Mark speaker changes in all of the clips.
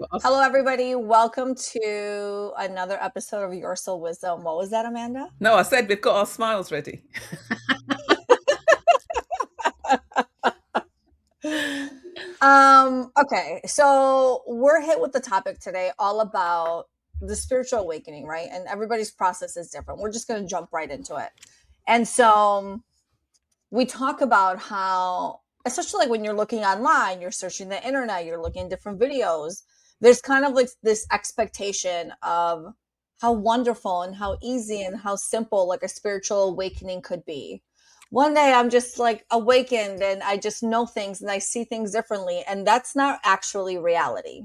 Speaker 1: Hello, everybody. Welcome to another episode of Your Soul Wisdom. What was that, Amanda?
Speaker 2: No, I said we've got our smiles ready.
Speaker 1: Okay, so we're hit with the topic today all about the spiritual awakening, right? And everybody's process is different. We're just going to jump right into it. And so we talk about how, especially like when you're looking online, you're searching the internet, you're looking at different videos, there's kind of like this expectation of how wonderful and how easy and how simple like a spiritual awakening could be. One day I'm just like awakened and I just know things and I see things differently. And that's not actually reality.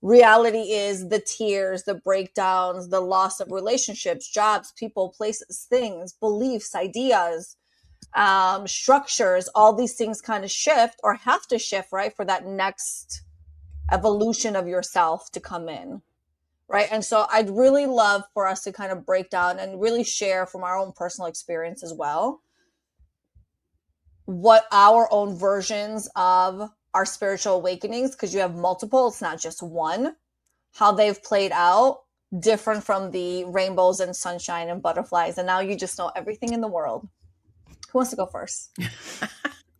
Speaker 1: Reality is the tears, the breakdowns, the loss of relationships, jobs, people, places, things, beliefs, ideas, structures. All these things kind of shift or have to shift, right, for that next evolution of yourself to come in, right? And so I'd really love for us to kind of break down and really share from our own personal experience as well what our own versions of our spiritual awakenings, because you have multiple, it's not just one, how they've played out different from the rainbows and sunshine and butterflies, and now you just know everything in the world. Who wants to go first?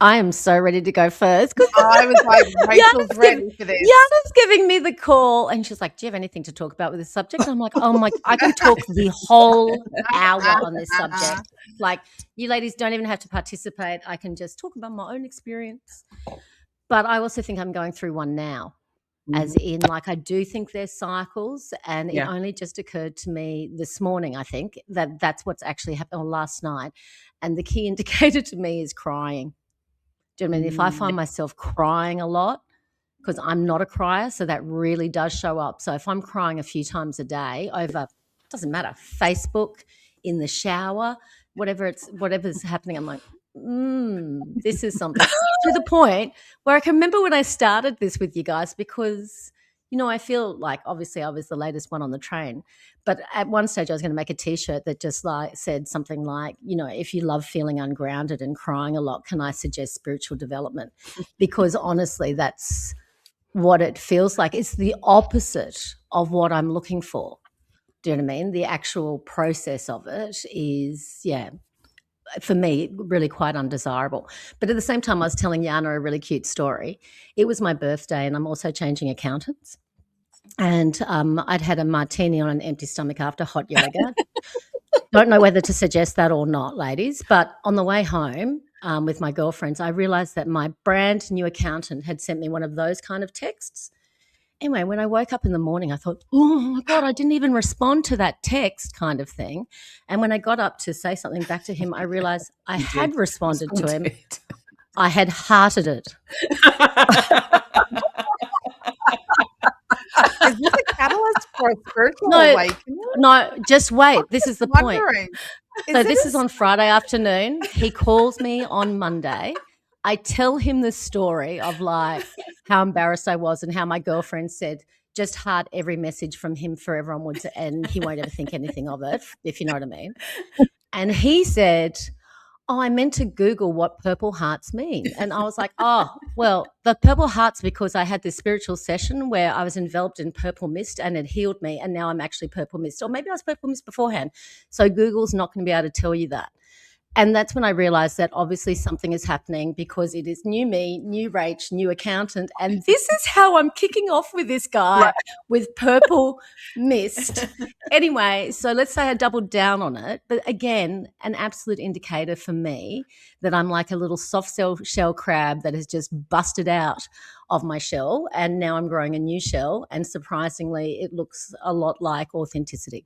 Speaker 3: I am so ready to go first.
Speaker 4: I was like, Rachel's ready for this.
Speaker 3: Yana's giving me the call and she's like, do you have anything to talk about with this subject? I'm like, oh my, I can talk the whole hour on this subject. Like, you ladies don't even have to participate. I can just talk about my own experience. But I also think I'm going through one now. As in, like, I do think there's cycles, and it only just occurred to me this morning, I think, that that's what's actually happened, or last night. And the key indicator to me is crying. Do you know what I mean? If I find myself crying a lot, because I'm not a crier, so that really does show up. So if I'm crying a few times a day over, doesn't matter, Facebook, in the shower, whatever's happening, I'm like, this is something. To the point where I can remember when I started this with you guys, because, you know, I feel like obviously I was the latest one on the train, but at one stage I was going to make a T-shirt that just like said something like, you know, if you love feeling ungrounded and crying a lot, can I suggest spiritual development? Because honestly, that's what it feels like. It's the opposite of what I'm looking for. Do you know what I mean? The actual process of it is, for me, really quite undesirable. But at the same time, I was telling Yana a really cute story. It was my birthday and I'm also changing accountants. And I'd had a martini on an empty stomach after hot yoga. Don't know whether to suggest that or not, ladies. But on the way home with my girlfriends, I realised that my brand new accountant had sent me one of those kind of texts. Anyway, when I woke up in the morning, I thought, oh, my God, I didn't even respond to that text kind of thing. And when I got up to say something back to him, I realised I had responded to him. I had hearted it.
Speaker 4: Is this a catalyst for a spiritual awakening?
Speaker 3: No, just wait. This is the point. So this is on Friday afternoon. He calls me on Monday. I tell him the story of like how embarrassed I was and how my girlfriend said, just heart every message from him forever onwards and he won't ever think anything of it, if you know what I mean. And he said, oh, I meant to Google what purple hearts mean. And I was like, oh, well, the purple hearts, because I had this spiritual session where I was enveloped in purple mist and it healed me. And now I'm actually purple mist. Or maybe I was purple mist beforehand. So Google's not going to be able to tell you that. And that's when I realised that obviously something is happening because it is new me, new Rach, new accountant. And this is how I'm kicking off with this guy with purple mist. Anyway, so let's say I doubled down on it. But again, an absolute indicator for me that I'm like a little soft shell crab that has just busted out of my shell. And now I'm growing a new shell. And surprisingly, it looks a lot like authenticity.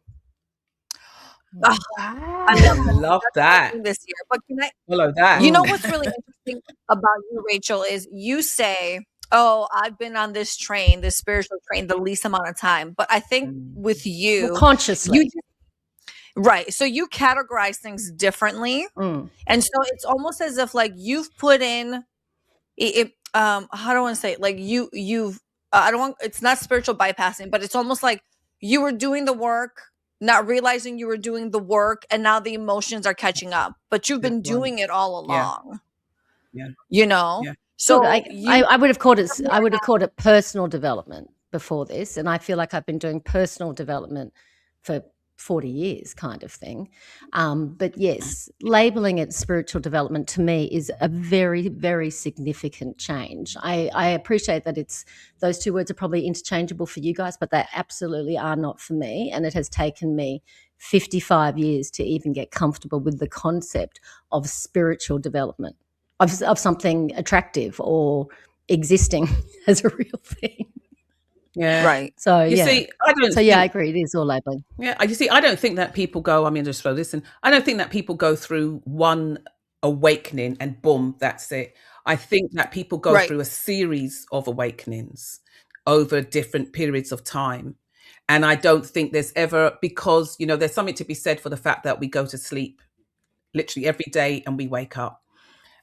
Speaker 1: Oh,
Speaker 2: I love that
Speaker 1: this year. But can I
Speaker 2: follow that?
Speaker 1: You know what's really interesting about you, Rachel, is you say, oh, I've been on this train, this spiritual train, the least amount of time. But I think with you,
Speaker 3: consciously.
Speaker 1: Right. So you categorize things differently. And so it's almost as if like you've put in it, how do I want to say it? Like you've it's not spiritual bypassing, but it's almost like you were doing the work, not realizing you were doing the work, and now the emotions are catching up. But you've been doing it all along.
Speaker 2: Yeah.
Speaker 1: You know?
Speaker 2: Yeah.
Speaker 1: So
Speaker 3: I would have called it personal development. before this, and I feel like I've been doing personal development for 40 years kind of thing. But yes, labeling it spiritual development to me is a very, very significant change. I appreciate that those two words are probably interchangeable for you guys, but they absolutely are not for me. And it has taken me 55 years to even get comfortable with the concept of spiritual development, of something attractive or existing as a real thing.
Speaker 2: Yeah.
Speaker 1: Right.
Speaker 3: So
Speaker 2: You
Speaker 3: yeah.
Speaker 2: see, I don't
Speaker 3: So yeah, I agree. It is all labeling.
Speaker 2: Yeah, you see, I don't think that people go, I mean, just throw this in. I don't think that people go through one awakening and boom, that's it. I think that people go
Speaker 1: Right.
Speaker 2: through a series of awakenings over different periods of time. And I don't think there's ever, because, you know, there's something to be said for the fact that we go to sleep literally every day and we wake up.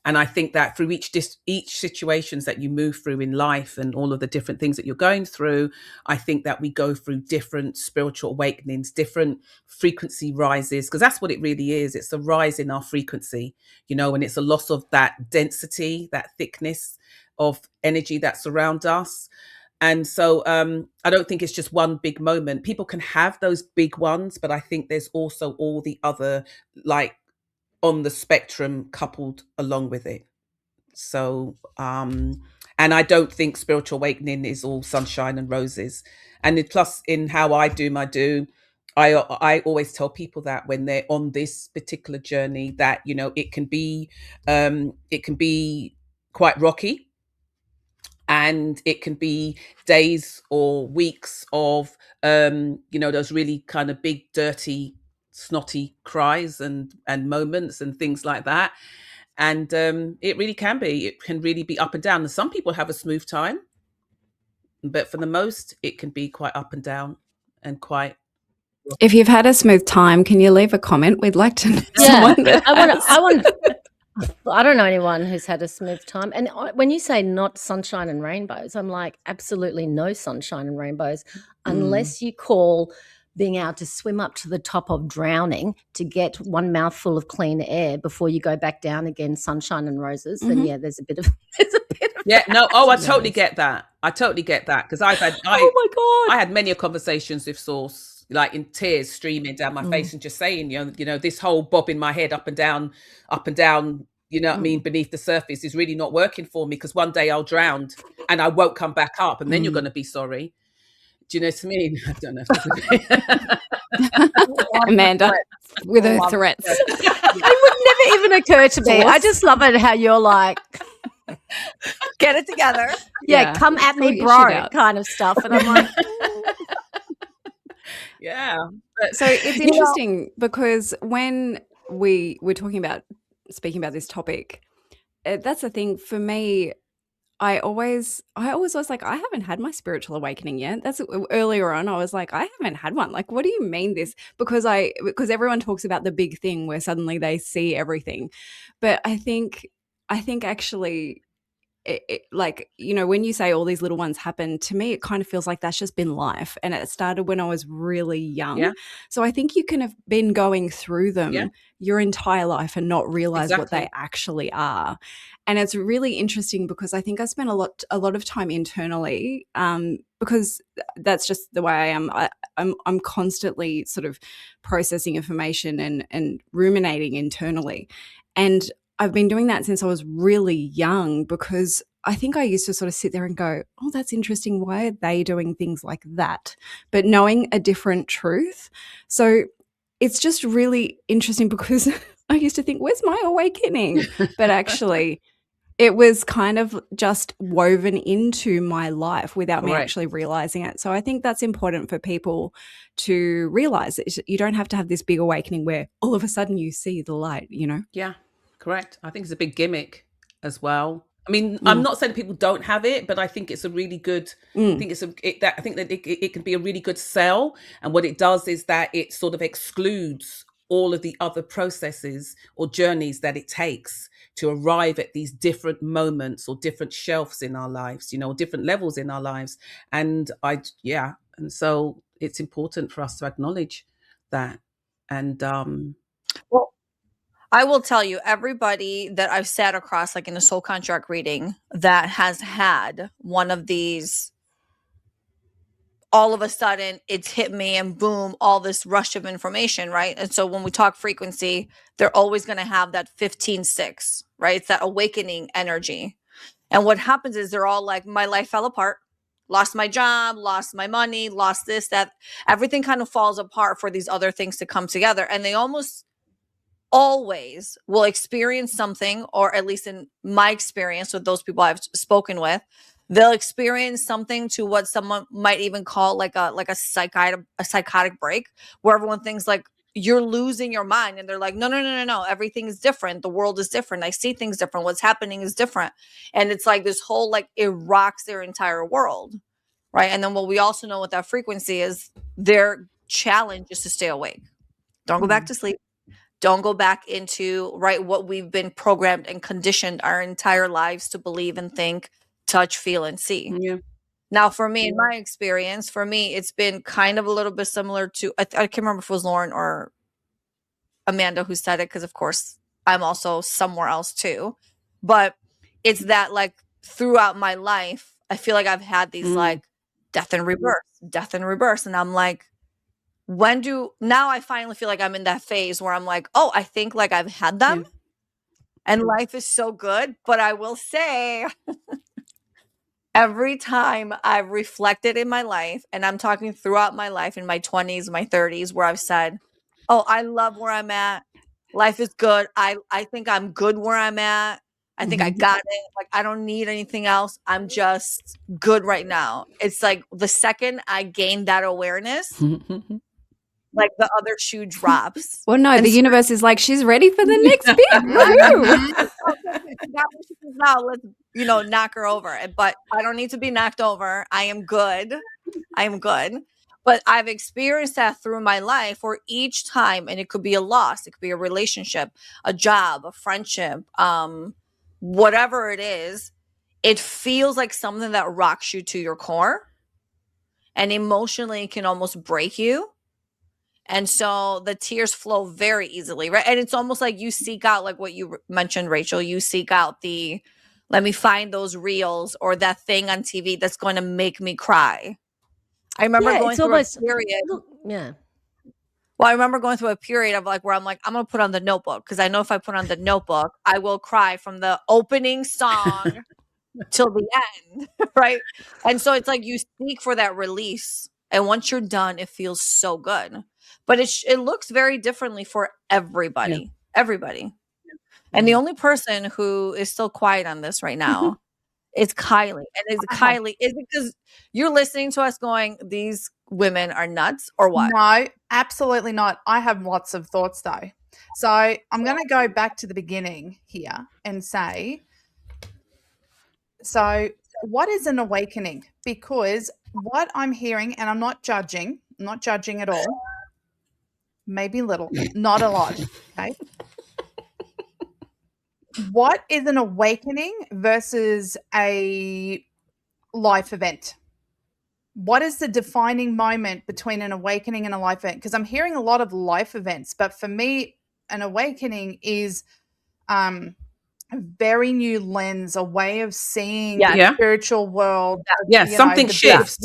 Speaker 2: And I think that through each situations that you move through in life and all of the different things that you're going through, I think that we go through different spiritual awakenings, different frequency rises, because that's what it really is. It's a rise in our frequency, you know, and it's a loss of that density, that thickness of energy that surrounds us. And so I don't think it's just one big moment. People can have those big ones, but I think there's also all the other, like, on the spectrum coupled along with it. So and I don't think spiritual awakening is all sunshine and roses. And plus, in how I do I always tell people that when they're on this particular journey, that, you know, it can be quite rocky, and it can be days or weeks of you know, those really kind of big, dirty, snotty cries and moments and things like that. And it can really be up and down. And some people have a smooth time, but for the most, it can be quite up and down and quite.
Speaker 5: If you've had a smooth time, can you leave a comment? We'd like to know
Speaker 3: Yeah,
Speaker 5: someone that
Speaker 3: I want. I don't know anyone who's had a smooth time. And when you say not sunshine and rainbows, I'm like, absolutely no sunshine and rainbows, unless you call being able to swim up to the top of drowning to get one mouthful of clean air before you go back down again, sunshine and roses. Then yeah, there's a bit of
Speaker 2: Yeah, no, I totally get that. I totally get that, because oh
Speaker 3: my God,
Speaker 2: I had many conversations with Source, like in tears streaming down my face and just saying, you know, this whole bobbing my head up and down, you know what I mean, beneath the surface is really not working for me, because one day I'll drown and I won't come back up, and then you're going to be sorry. Do you know what I mean? I don't know.
Speaker 5: Amanda with her threats.
Speaker 3: It would never even occur to me. I just love it how you're like,
Speaker 1: get it together.
Speaker 3: Yeah, come at me, bro, kind of stuff. And I'm like,
Speaker 2: yeah.
Speaker 5: So it's interesting because when we were speaking about this topic, that's the thing for me. I always was like, I haven't had my spiritual awakening yet. That's earlier on. I was like, I haven't had one. Like, what do you mean this? Because everyone talks about the big thing where suddenly they see everything. But I think actually, like, you know, when you say all these little ones happen, to me, it kind of feels like that's just been life. And it started when I was really young. Yeah. So I think you can have been going through them your entire life and not realize what they actually are. And it's really interesting because I think I spent a lot of time internally, because that's just the way I am. I'm constantly sort of processing information and ruminating internally. And I've been doing that since I was really young, because I think I used to sort of sit there and go, oh, that's interesting. Why are they doing things like that? But knowing a different truth. So it's just really interesting because I used to think, where's my awakening? But actually it was kind of just woven into my life without me actually realizing it. So I think that's important for people to realize that you don't have to have this big awakening where all of a sudden you see the light, you know?
Speaker 2: Yeah, correct. I think it's a big gimmick as well. I mean, I'm not saying people don't have it, but I think it's a really good. I think it can be a really good sell. And what it does is that it sort of excludes all of the other processes or journeys that it takes to arrive at these different moments or different shelves in our lives, you know, different levels in our lives. And so it's important for us to acknowledge that. And
Speaker 1: well, I will tell you, everybody that I've sat across, like in a soul contract reading, that has had one of these all of a sudden it's hit me and boom, all this rush of information, right? And so when we talk frequency, they're always going to have that 15-6, right? It's that awakening energy. And what happens is they're all like, my life fell apart, lost my job, lost my money, lost this, that. Everything kind of falls apart for these other things to come together. And they almost always will experience something, or at least in my experience with those people I've spoken with, they'll experience something to what someone might even call like a psychotic break, where everyone thinks like you're losing your mind, and they're like, no, everything is different, the world is different, I see things different, what's happening is different. And it's like this whole, like, it rocks their entire world, right? And then what we also know with that frequency is their challenge is to stay awake. Don't go back to sleep. Don't go back into, right, what we've been programmed and conditioned our entire lives to believe and think, touch, feel, and see.
Speaker 2: Yeah.
Speaker 1: Now, for me, in my experience, for me, it's been kind of a little bit similar to, I can't remember if it was Lauren or Amanda who said it, because of course I'm also somewhere else too. But it's that, like, throughout my life, I feel like I've had these like death and rebirth. And I'm like, now I finally feel like I'm in that phase where I'm like, oh, I think like I've had them and life is so good. But I will say every time I've reflected in my life, and I'm talking throughout my life in my 20s, my 30s, where I've said, oh, I love where I'm at. Life is good. I think I'm good where I'm at. I think I got it. Like, I don't need anything else. I'm just good right now. It's like the second I gain that awareness, like the other shoe drops.
Speaker 5: Well, no, the universe is like, she's ready for the next bit. Woohoo!
Speaker 1: Now let's, knock her over. But I don't need to be knocked over. I am good. But I've experienced that through my life, where each time, and it could be a loss, it could be a relationship, a job, a friendship, whatever it is, it feels like something that rocks you to your core and emotionally can almost break you. And so the tears flow very easily, right? And it's almost like you seek out, like what you mentioned, Rachel, you seek out let me find those reels or that thing on TV that's going to make me cry. I remember going through a period. Well, I remember going through a period of like where I'm like, I'm going to put on The Notebook, because I know if I put on The Notebook, I will cry from the opening song till the end, right? And so it's like you seek for that release. And once you're done, it feels so good. But it looks very differently for everybody. Everybody. And the only person who is still quiet on this right now is Kylie. And is it because you're listening to us going, these women are nuts, or what?
Speaker 4: No, absolutely not. I have lots of thoughts though. So I'm going to go back to the beginning here and say, so what is an awakening? Because what I'm hearing, and I'm not judging at all, maybe a little, not a lot, okay? What is an awakening versus a life event? What is the defining moment between an awakening and a life event? Because I'm hearing a lot of life events, but for me, an awakening is a very new lens, a way of seeing the spiritual world.
Speaker 2: Something shifts.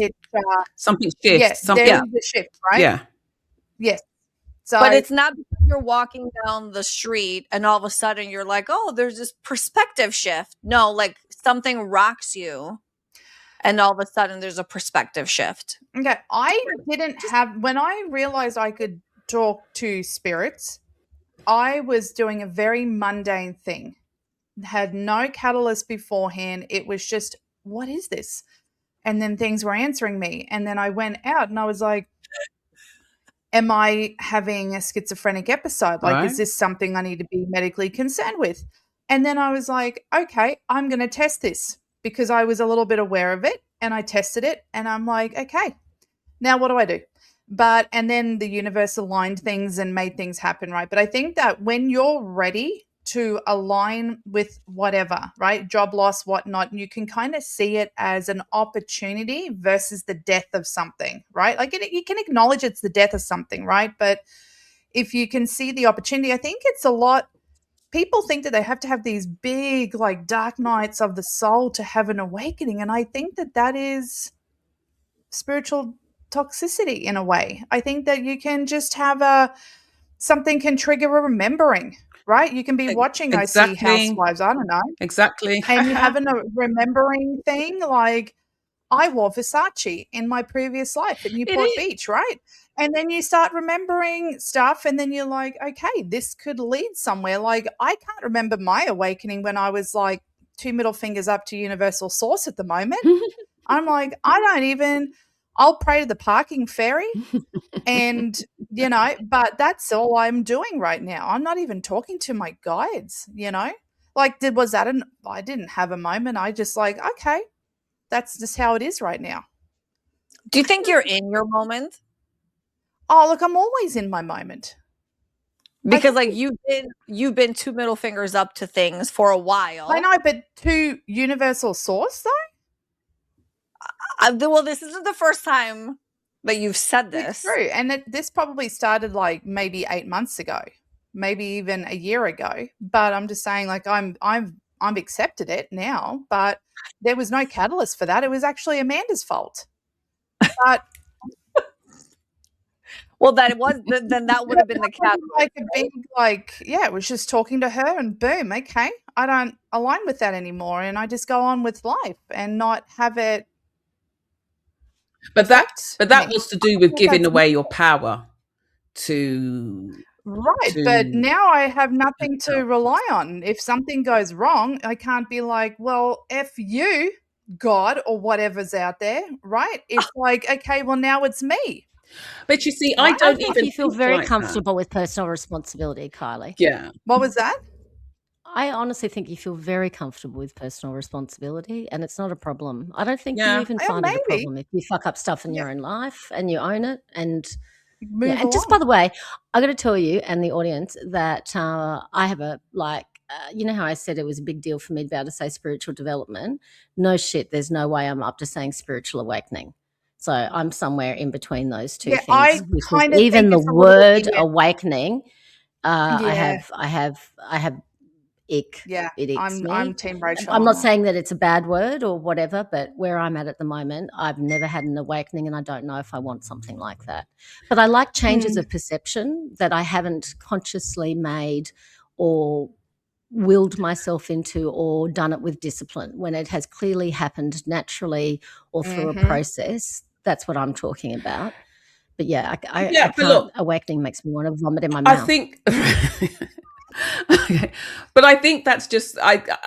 Speaker 2: Something shifts.
Speaker 4: There is a shift, right?
Speaker 2: Yeah.
Speaker 4: Yes. So,
Speaker 1: but it's not because you're walking down the street and all of a sudden you're like, oh, there's this perspective shift. No, like something rocks you and all of a sudden there's a perspective shift.
Speaker 4: Okay. I didn't have, when I realized I could talk to spirits, I was doing a very mundane thing. Had no catalyst beforehand. It was just, what is this? And then things were answering me. And then I went out and I was like, am I having a schizophrenic episode? Like, is this something I need to be medically concerned with? And then I was like, okay, I'm going to test this, because I was a little bit aware of it and I tested it and I'm like, okay, now what do I do? And then the universe aligned things and made things happen, right? But I think that when you're ready to align with whatever, right, job loss, whatnot, you can kind of see it as an opportunity versus the death of something, right? Like you can acknowledge it's the death of something, right? But if you can see the opportunity, I think it's a lot. People think that they have to have these big, like, dark nights of the soul to have an awakening. And I think that is spiritual toxicity in a way. I think that you can just have something can trigger a remembering, right? You can be watching, I see
Speaker 2: Exactly.
Speaker 4: Housewives, I don't know,
Speaker 2: Exactly.
Speaker 4: and you having a remembering thing like, I wore Versace in my previous life at Newport Beach, right? And then you start remembering stuff, and then you're like, okay, this could lead somewhere. Like, I can't remember my awakening when I was like 2 middle fingers up to Universal Source at the moment. I'm like, I'll pray to the parking fairy and, but that's all I'm doing right now. I'm not even talking to my guides, Like, I didn't have a moment. I just like, okay, that's just how it is right now.
Speaker 1: Do you think you're in your moment?
Speaker 4: Oh, look, I'm always in my moment.
Speaker 1: Because like you've been 2 middle fingers up to things for a while.
Speaker 4: I know, but to Universal Source though?
Speaker 1: Well, this isn't the first time that you've said this.
Speaker 4: It's true. And this probably started like maybe 8 months ago, maybe even a year ago. But I'm just saying, like, I'm accepted it now, but there was no catalyst for that. It was actually Amanda's fault. But
Speaker 1: well, then that would have been the catalyst.
Speaker 4: Like a big, it was just talking to her and boom, okay, I don't align with that anymore, and I just go on with life and not have it.
Speaker 2: But that was to do with giving away your power to.
Speaker 4: Right, but now I have nothing to rely on. If something goes wrong, I can't be like, well, F you, God, or whatever's out there, right? It's like, okay, well, now it's me.
Speaker 2: But you see, I don't even
Speaker 3: you feel very comfortable with personal responsibility, Kylie.
Speaker 2: Yeah.
Speaker 4: What was that?
Speaker 3: I honestly think you feel very comfortable with personal responsibility, and it's not a problem. I don't think you even find it a problem if you fuck up stuff in your own life and you own it. And and just by the way, I got to tell you and the audience that I have a you know how I said it was a big deal for me to be able to say spiritual development? No shit, there's no way I'm up to saying spiritual awakening. So I'm somewhere in between those two things.
Speaker 4: I kind of
Speaker 3: even the word awakening, I have ick.
Speaker 4: Yeah,
Speaker 3: it icks me.
Speaker 4: I'm Team Rachel.
Speaker 3: I'm not saying that it's a bad word or whatever, but where I'm at the moment, I've never had an awakening, and I don't know if I want something like that. But I like changes of perception that I haven't consciously made or willed myself into or done it with discipline. When it has clearly happened naturally or through a process, that's what I'm talking about. But I can't. Look, awakening makes me want to vomit in my mouth.
Speaker 2: I think. Okay. But I think that's just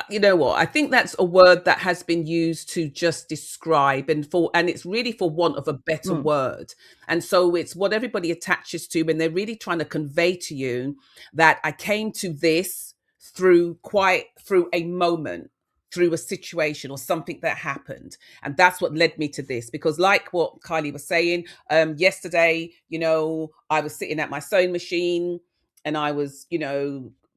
Speaker 2: you know what, I think that's a word that has been used to just describe and it's really for want of a better word, and so it's what everybody attaches to, and they're really trying to convey to you that I came to this through a moment, through a situation or something that happened, and that's what led me to this. Because like what Kylie was saying yesterday, I was sitting at my sewing machine and I was,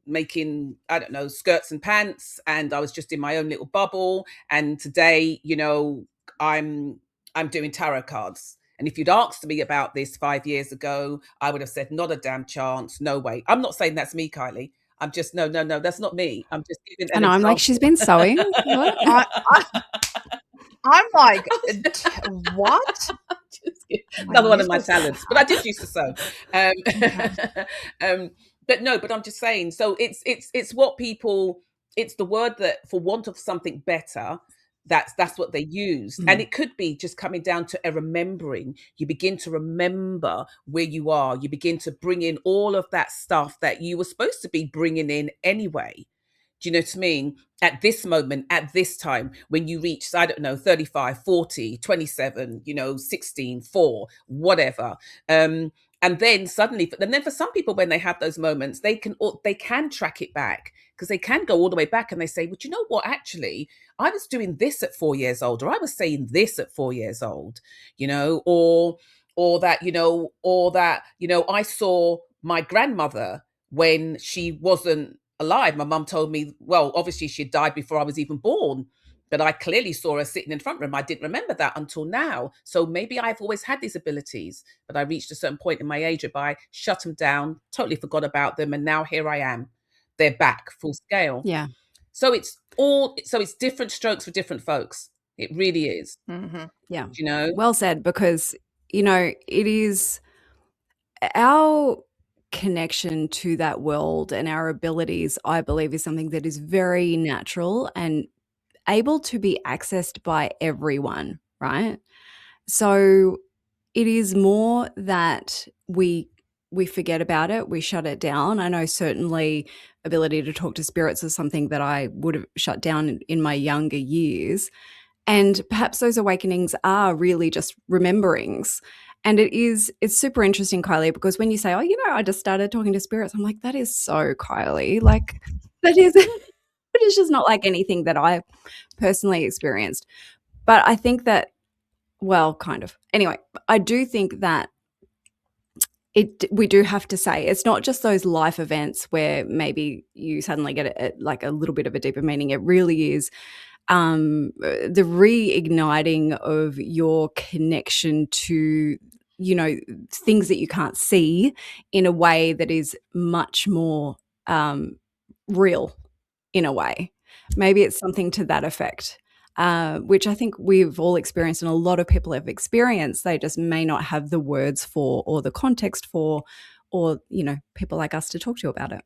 Speaker 2: making, I don't know, skirts and pants, and I was just in my own little bubble. And today, I'm doing tarot cards. And if you'd asked me about this 5 years ago, I would have said, not a damn chance. No way. I'm not saying that's me, Kylie. I'm just, no, that's not me. I'm just giving an example.
Speaker 5: I'm like, she's been sewing. What?
Speaker 4: I'm like, what?
Speaker 2: Another one of my talents, but I did used to sew. But I'm just saying. So it's what people. It's the word that, for want of something better, that's what they use, and it could be just coming down to a remembering. You begin to remember where you are. You begin to bring in all of that stuff that you were supposed to be bringing in anyway. Do you know what I mean? At this moment, at this time, when you reach, I don't know, 35, 40, 27, 16, 4, whatever. And then suddenly, and then for some people, when they have those moments, they can track it back, because they can go all the way back and they say, well, do you know what? Actually, I was doing this at 4 years old, or I was saying this at 4 years old, or that I saw my grandmother when she wasn't alive. My mum told me, well, obviously she died before I was even born, but I clearly saw her sitting in front room. I didn't remember that until now. So maybe I've always had these abilities, but I reached a certain point in my age where I shut them down, totally forgot about them, and now here I am. They're back full scale.
Speaker 5: Yeah.
Speaker 2: So it's different strokes for different folks. It really is.
Speaker 5: Yeah.
Speaker 2: You know?
Speaker 5: Well said, because it is our connection to that world and our abilities, I believe, is something that is very natural and able to be accessed by everyone, right? So it is more that we forget about it, we shut it down. I know certainly ability to talk to spirits is something that I would have shut down in my younger years. And perhaps those awakenings are really just rememberings. And it's super interesting, Kylie, because when you say, oh, I just started talking to spirits, I'm like, that is so Kylie. Like, that is, it is just not like anything that I personally experienced. But I think that, well, kind of. Anyway, I do think that we do have to say it's not just those life events where maybe you suddenly get like a little bit of a deeper meaning. It really is the reigniting of your connection to things that you can't see in a way that is much more real in a way. Maybe it's something to that effect, which I think we've all experienced and a lot of people have experienced. They just may not have the words for or the context for, or people like us to talk to you about it.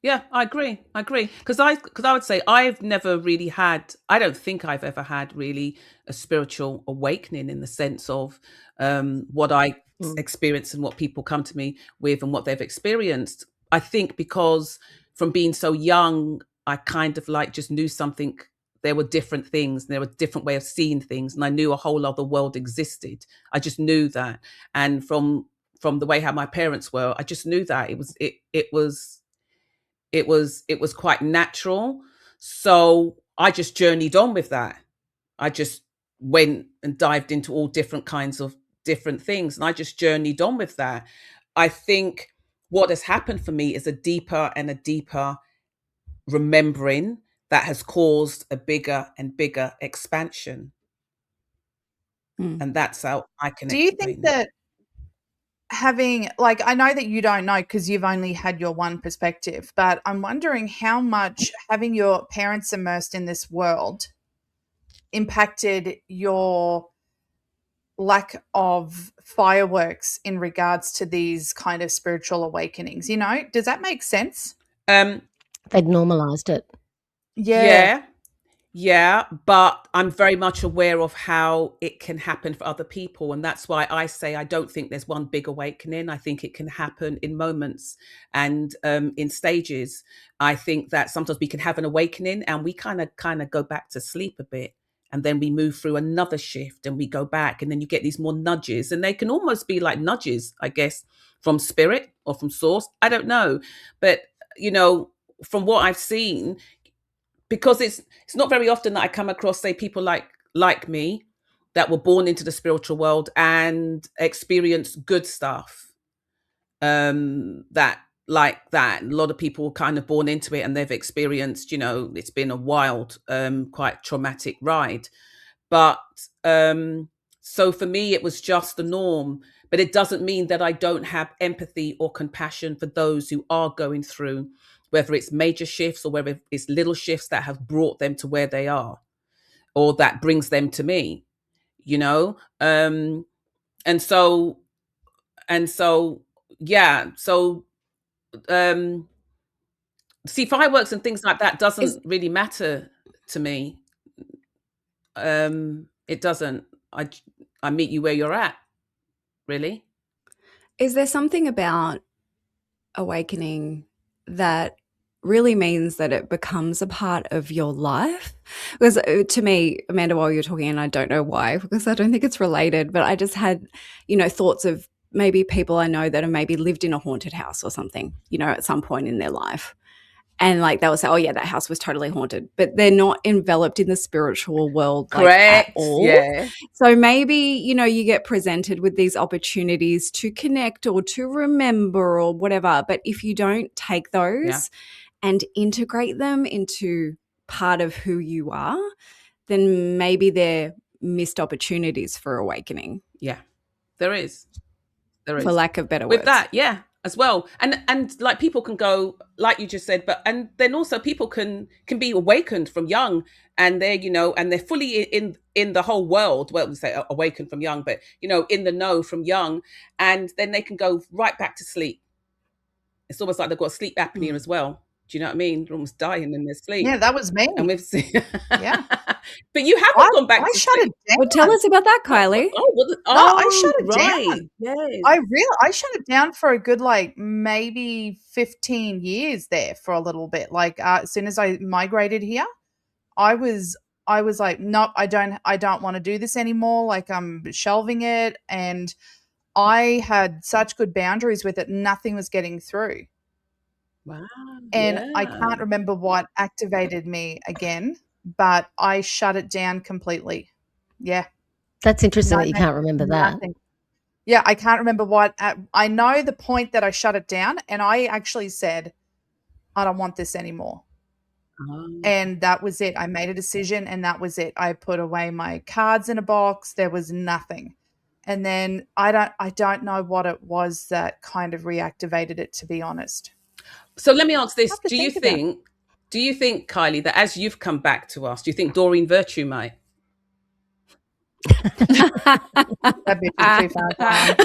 Speaker 2: Yeah, I agree. Because I would say I've never really had, I don't think I've ever had really a spiritual awakening in the sense of what I experience and what people come to me with and what they've experienced. I think because from being so young, I kind of like just knew something. There were different things, and there were different way of seeing things, and I knew a whole other world existed. I just knew that, and from the way how my parents were, I just knew that it was quite natural. So I just journeyed on with that. I just went and dived into all different kinds of different things, and I just journeyed on with that. I think what has happened for me is a deeper and a deeper remembering that has caused a bigger and bigger expansion. And that's how I can
Speaker 4: Do you
Speaker 2: explain
Speaker 4: think
Speaker 2: it.
Speaker 4: that having, like, I know that you don't know because you've only had your one perspective, but I'm wondering how much having your parents immersed in this world impacted your lack of fireworks in regards to these kind of spiritual awakenings? Does that make sense?
Speaker 3: They'd normalized it.
Speaker 2: Yeah, but I'm very much aware of how it can happen for other people. And that's why I say I don't think there's one big awakening. I think it can happen in moments and in stages. I think that sometimes we can have an awakening and we kind of go back to sleep a bit. And then we move through another shift and we go back. And then you get these more nudges. And they can almost be like nudges, I guess, from spirit or from source. I don't know. But, from what I've seen, because it's not very often that I come across, say, people like me that were born into the spiritual world and experience good stuff. That like that. A lot of people were kind of born into it and they've experienced, it's been a wild, quite traumatic ride. But so for me, it was just the norm. But it doesn't mean that I don't have empathy or compassion for those who are going through, whether it's major shifts or whether it's little shifts that have brought them to where they are, or that brings them to me, and so yeah. So see, fireworks and things like that doesn't really matter to me. It doesn't. I meet you where you're at, really.
Speaker 5: Is there something about awakening that really means that it becomes a part of your life? Because to me, Amanda, while you're talking, and I don't know why, because I don't think it's related, but I just had, thoughts of maybe people I know that have maybe lived in a haunted house or something, at some point in their life. And like they will say, oh yeah, that house was totally haunted, but they're not enveloped in the spiritual world
Speaker 2: Correct.
Speaker 5: At all.
Speaker 2: Yeah.
Speaker 5: So maybe, you get presented with these opportunities to connect or to remember or whatever. But if you don't take those and integrate them into part of who you are, then maybe they're missed opportunities for awakening.
Speaker 2: Yeah, there is.
Speaker 5: For lack of better
Speaker 2: with
Speaker 5: words.
Speaker 2: that. Yeah, as well. And like people can go, like you just said, but and then also people can be awakened from young, and they're, you know, and they're fully in the whole world. Well, we say awakened from young, but you know, in the know from young, and then they can go right back to sleep. It's almost like they've got sleep apnea as well. Do you know what I mean? They're almost dying in their sleep.
Speaker 4: Yeah, that was me.
Speaker 2: And we've seen,
Speaker 4: Yeah.
Speaker 2: but you haven't gone back
Speaker 4: I
Speaker 2: to
Speaker 4: shut
Speaker 2: sleep.
Speaker 4: it down.
Speaker 5: Well, tell us about that, Kylie.
Speaker 4: I shut it
Speaker 2: right.
Speaker 4: down.
Speaker 2: Yes.
Speaker 4: I shut it down for a good, like, maybe 15 years there for a little bit. Like, as soon as I migrated here, I was like, nope, I don't want to do this anymore. Like, I'm shelving it. And I had such good boundaries with it. Nothing was getting through.
Speaker 2: Wow.
Speaker 4: And I can't remember what activated me again, but I shut it down completely. Yeah.
Speaker 3: That's interesting that you can't remember that.
Speaker 4: Nothing. Yeah, I can't remember what. I know the point that I shut it down, and I actually said, I don't want this anymore. And that was it. I made a decision, and that was it. I put away my cards in a box. There was nothing. And then I don't know what it was that kind of reactivated it, to be honest.
Speaker 2: So let me ask this:
Speaker 4: have to
Speaker 2: Do you
Speaker 4: think
Speaker 2: think, Kylie, that as you've come back to us, do you think Doreen Virtue might?
Speaker 4: That bitch is too far gone.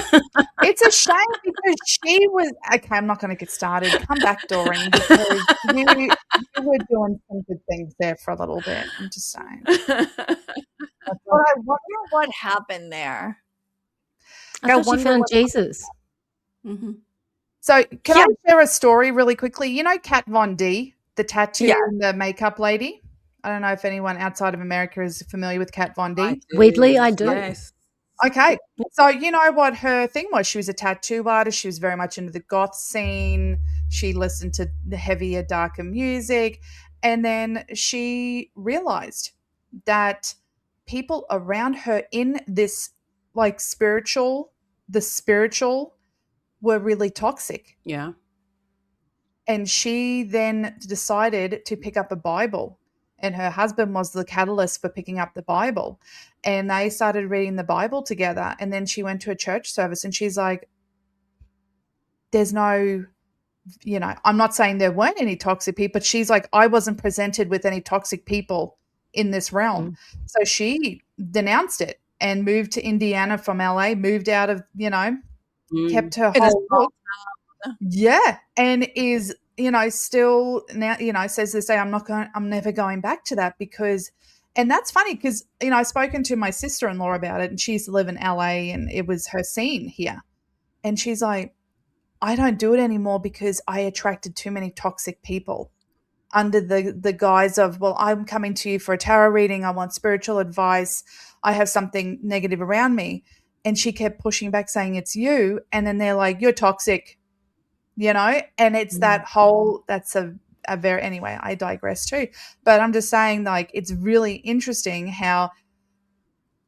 Speaker 4: It's a shame because she was okay. I'm not going to get started. Come back, Doreen, because you were doing some good things there for a little bit. I'm just saying.
Speaker 1: But I wonder what happened there.
Speaker 3: I thought she found Jesus.
Speaker 5: Mm-hmm.
Speaker 4: So can I share a story really quickly? You know Kat Von D, the tattoo and the makeup lady? I don't know if anyone outside of America is familiar with Kat Von D.
Speaker 3: Weirdly, I do.
Speaker 2: Yes.
Speaker 4: Okay. So you know what her thing was? She was a tattoo artist. She was very much into the goth scene. She listened to the heavier, darker music. And then she realized that people around her in this like spiritual were really toxic.
Speaker 2: Yeah.
Speaker 4: And she then decided to pick up a Bible. And her husband was the catalyst for picking up the Bible. And they started reading the Bible together. And then she went to a church service and she's like, there's no, you know, I'm not saying there weren't any toxic people, but she's like, I wasn't presented with any toxic people in this realm. So she denounced it and moved to Indiana from LA, moved out of, you know, kept her whole look. Yeah. And is, you know, still now, you know, says this day, I'm never going back to that because, and that's funny because, you know, I've spoken to my sister-in-law about it and she used to live in LA and it was her scene here. And she's like, I don't do it anymore because I attracted too many toxic people under the guise of, well, I'm coming to you for a tarot reading. I want spiritual advice. I have something negative around me. And she kept pushing back saying, it's you. And then they're like, you're toxic, you know? And it's that whole, that's a very, anyway, I digress too. But I'm just saying, like, it's really interesting how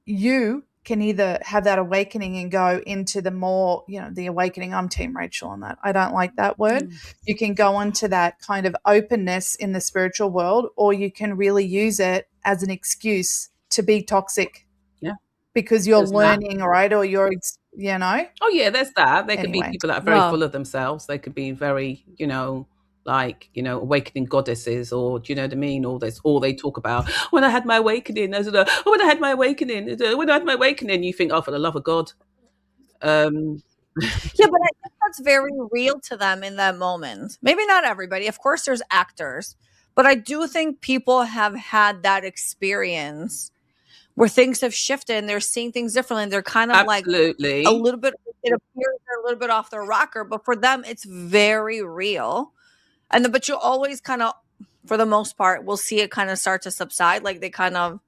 Speaker 4: you can either have that awakening and go into the more, you know, the awakening. I'm Team Rachel on that. I don't like that word. You can go into that kind of openness in the spiritual world, or you can really use it as an excuse to be toxic.
Speaker 2: Yeah.
Speaker 4: Because you're learning, right? Or you're, you know.
Speaker 2: Oh, yeah, there's that. There could be
Speaker 4: Anyway.
Speaker 2: people that are very full of themselves. They could be very, you know, like, you know, awakening goddesses, or do you know what I mean? All this, all they talk about. When I had my awakening, when I had my awakening, when I had my awakening, you think, oh, for the love of God.
Speaker 1: Yeah, but I think that's very real to them in that moment. Maybe not everybody. Of course, there's actors, but I do think people have had that experience where things have shifted and they're seeing things differently. And they're kind of
Speaker 2: Absolutely.
Speaker 1: like a little bit, it appears they're a little bit off their rocker, but for them, it's very real. And but you always kind of, for the most part, will see it kind of start to subside. Like they kind of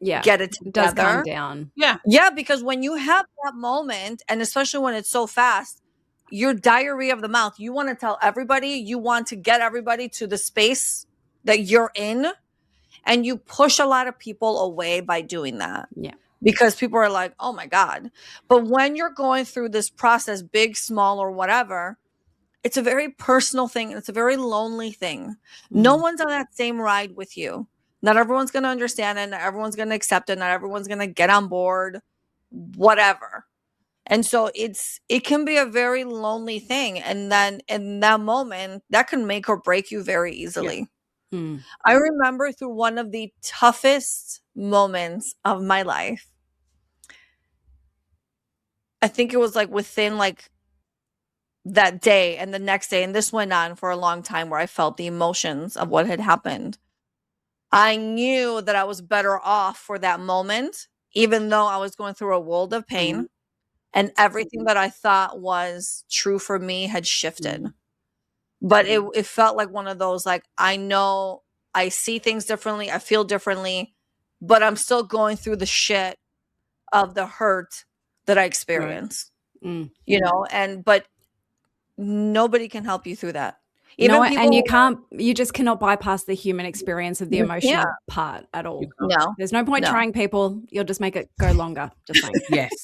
Speaker 1: get it together.
Speaker 5: It does calm down.
Speaker 2: Yeah.
Speaker 1: Yeah, because when you have that moment, and especially when it's so fast, your diarrhea of the mouth, you want to tell everybody, you want to get everybody to the space that you're in. And you push a lot of people away by doing that.
Speaker 5: Yeah.
Speaker 1: Because people are like, oh my God. But when you're going through this process, big, small, or whatever, it's a very personal thing. It's a very lonely thing. No one's on that same ride with you. Not everyone's going to understand it. Not everyone's going to accept it. Not everyone's going to get on board, whatever. And so it can be a very lonely thing. And then in that moment, that can make or break you very easily.
Speaker 5: Mm.
Speaker 1: I remember through one of the toughest moments of my life. I think it was like within like that day and the next day, and this went on for a long time, where I felt the emotions of what had happened. I knew that I was better off for that moment, even though I was going through a world of pain, and everything that I thought was true for me had shifted. But it felt like one of those, like, I know I see things differently, I feel differently, but I'm still going through the shit of the hurt that I experienced.
Speaker 5: Mm.
Speaker 1: You know, but nobody can help you through that.
Speaker 5: No,
Speaker 1: Even people
Speaker 5: and you
Speaker 1: who-
Speaker 5: can't, you just cannot bypass the human experience of the
Speaker 1: You
Speaker 5: emotional
Speaker 1: can't.
Speaker 5: part at all.
Speaker 1: No.
Speaker 5: There's no point
Speaker 1: No.
Speaker 5: trying, people. You'll just make it go longer. Just saying.
Speaker 2: Yes.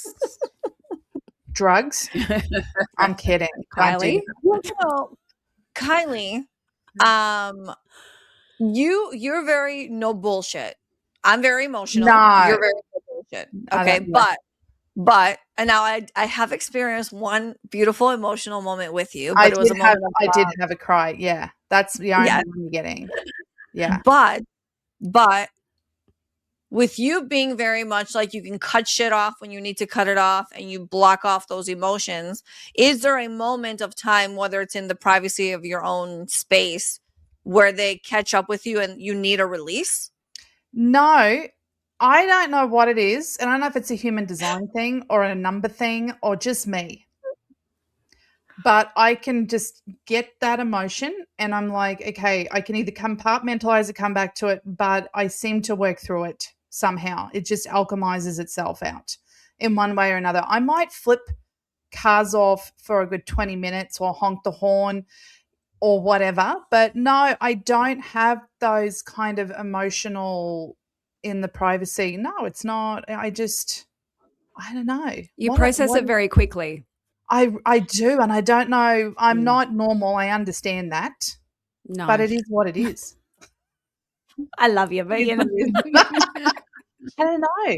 Speaker 4: Drugs? I'm kidding. Don't do
Speaker 5: Kylie?
Speaker 4: that.
Speaker 1: Well, so, Kylie, you're very no bullshit. I'm very emotional.
Speaker 4: No.
Speaker 1: You're very no bullshit.
Speaker 4: I
Speaker 1: Okay,
Speaker 4: don't- yeah.
Speaker 1: but and now I have experienced one beautiful emotional moment with you, but
Speaker 4: I
Speaker 1: it was a
Speaker 4: did have
Speaker 1: moment of
Speaker 4: I did
Speaker 1: love.
Speaker 4: have a cry. Yeah. That's the only
Speaker 1: Yes.
Speaker 4: one you're getting. Yeah.
Speaker 1: But with you being very much like you can cut shit off when you need to cut it off and you block off those emotions, is there a moment of time, whether it's in the privacy of your own space, where they catch up with you and you need a release?
Speaker 4: No, I don't know what it is. And I don't know if it's a human design thing or a number thing or just me. But I can just get that emotion and I'm like, okay, I can either compartmentalize it, come back to it, but I seem to work through it somehow. It just alchemizes itself out in one way or another. I might flip cars off for a good 20 minutes or honk the horn or whatever. But no, I don't have those kind of emotional in the privacy. No, it's not. I don't know.
Speaker 5: You process it very quickly.
Speaker 4: I do, and I don't know. I'm not normal. I understand that,
Speaker 5: No.
Speaker 4: but it is what it is.
Speaker 5: I love you, but you know.
Speaker 4: I don't know.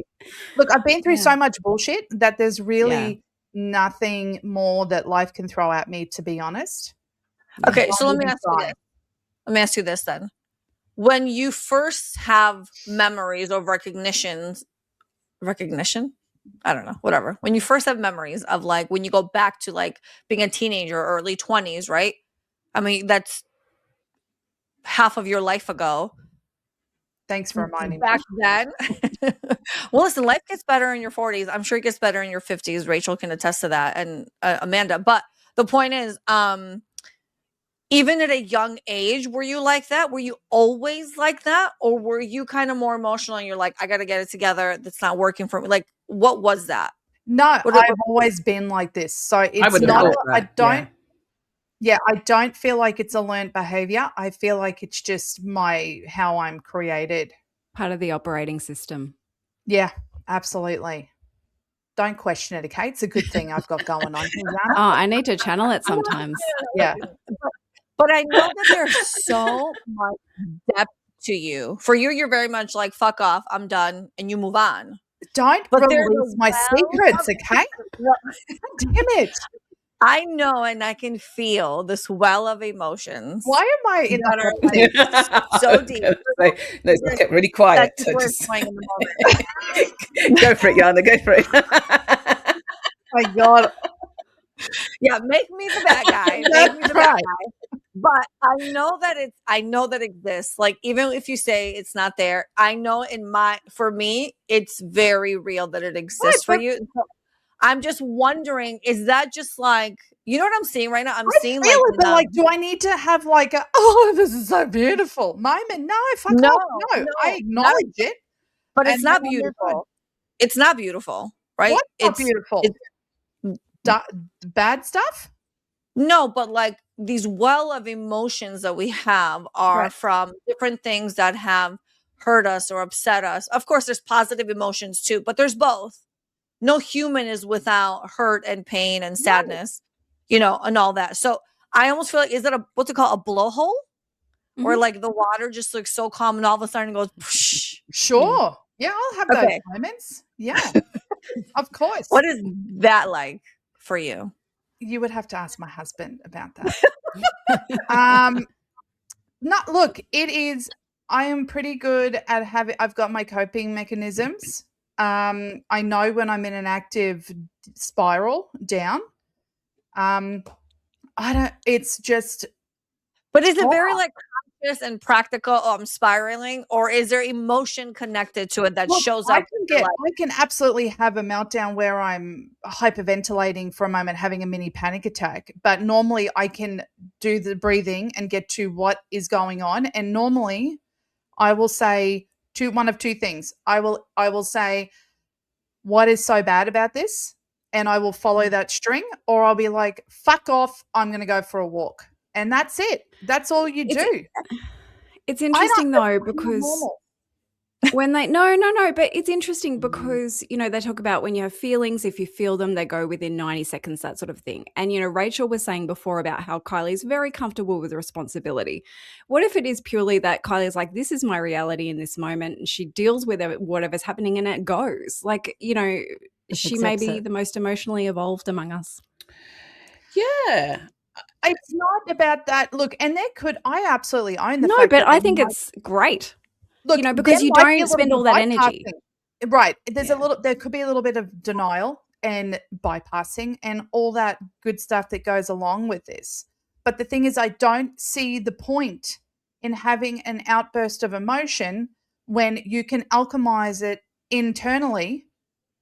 Speaker 4: Look, I've been through so much bullshit that there's really nothing more that life can throw at me, to be honest.
Speaker 1: Okay, so let me ask you this. Let me ask you this then. When you first have memories of recognition? I don't know, whatever. When you first have memories of like when you go back to like being a teenager or early 20s, right? I mean, that's half of your life ago.
Speaker 4: Thanks for reminding me.
Speaker 1: Back then. Well, listen, life gets better in your 40s. I'm sure it gets better in your 50s. Rachel can attest to that, and Amanda. But the point is, even at a young age, were you like that? Were you always like that? Or were you kind of more emotional and you're like, I got to get it together. That's not working for me. Like, what was that?
Speaker 4: No, I've always been like this. So it's not, I don't feel like it's a learned behavior. I feel like it's just how I'm created.
Speaker 5: Part of the operating system.
Speaker 4: Yeah, absolutely. Don't question it, okay? It's a good thing I've got going on here, Yana.
Speaker 5: Oh, I need to channel it sometimes.
Speaker 4: Yeah.
Speaker 1: But I know that there's so much depth to you. For you, you're very much like, fuck off, I'm done, and you move on.
Speaker 4: Don't release my secrets, okay? Damn it.
Speaker 1: I know, and I can feel this well of emotions.
Speaker 4: Why am I in
Speaker 1: that so deep?
Speaker 2: No, it's kept really quiet.
Speaker 1: That's where it's going in the moment.
Speaker 2: Go for it, Yana. Go for it.
Speaker 4: My God.
Speaker 1: Yeah, make me the bad guy. Make me the bad guy. But I know that it exists. Like, even if you say it's not there, I know for me, it's very real that it exists for you. So I'm just wondering, is that just like, you know what I'm seeing right now? I'm seeing
Speaker 4: like, it, but like, do I need to have like this is so beautiful moment? No, fuck off. No, I acknowledge it.
Speaker 1: But it's not beautiful. It's not beautiful, right?
Speaker 4: What's not beautiful? Bad stuff?
Speaker 1: No, but like these well of emotions that we have are from different things that have hurt us or upset us. Of course, there's positive emotions too, but there's both. No human is without hurt and pain and sadness, you know, and all that. So I almost feel like, is that what's it called? A blowhole? Mm-hmm. Or like the water just looks so calm and all of a sudden goes, psh.
Speaker 4: Sure. Yeah, I'll have those moments. Yeah. Of course.
Speaker 6: What is that like for you?
Speaker 4: You would have to ask my husband about that. Not look, it is. I am pretty good at I've got my coping mechanisms. I know when I'm in an active spiral down. I don't. It's just.
Speaker 6: But is it very like conscious and practical? Oh, I'm spiraling, or is there emotion connected to it that
Speaker 4: Look,
Speaker 6: shows
Speaker 4: I
Speaker 6: up?
Speaker 4: can absolutely have a meltdown where I'm hyperventilating for a moment, having a mini panic attack. But normally I can do the breathing and get to what is going on. And normally I will say one of two things. I will say, what is so bad about this? And I will follow that string, or I'll be like, fuck off, I'm going to go for a walk. And that's it. That's all you do.
Speaker 5: It's interesting though, because when they no, but it's interesting because, you know, they talk about when you have feelings, if you feel them, they go within 90 seconds, that sort of thing. And, you know, Rachel was saying before about how Kylie's very comfortable with responsibility. What if it is purely that Kylie's like, this is my reality in this moment, and she deals with it, whatever's happening, and it goes. Like, you know, she may be the most emotionally evolved among us.
Speaker 2: Yeah.
Speaker 4: It's not about that. Look, and I absolutely own the
Speaker 5: no,
Speaker 4: fact
Speaker 5: but
Speaker 4: that
Speaker 5: I think it's great.
Speaker 4: Look,
Speaker 5: you know, because you don't spend all that energy.
Speaker 4: Right. There could be a little bit of denial and bypassing and all that good stuff that goes along with this. But the thing is, I don't see the point in having an outburst of emotion when you can alchemize it internally,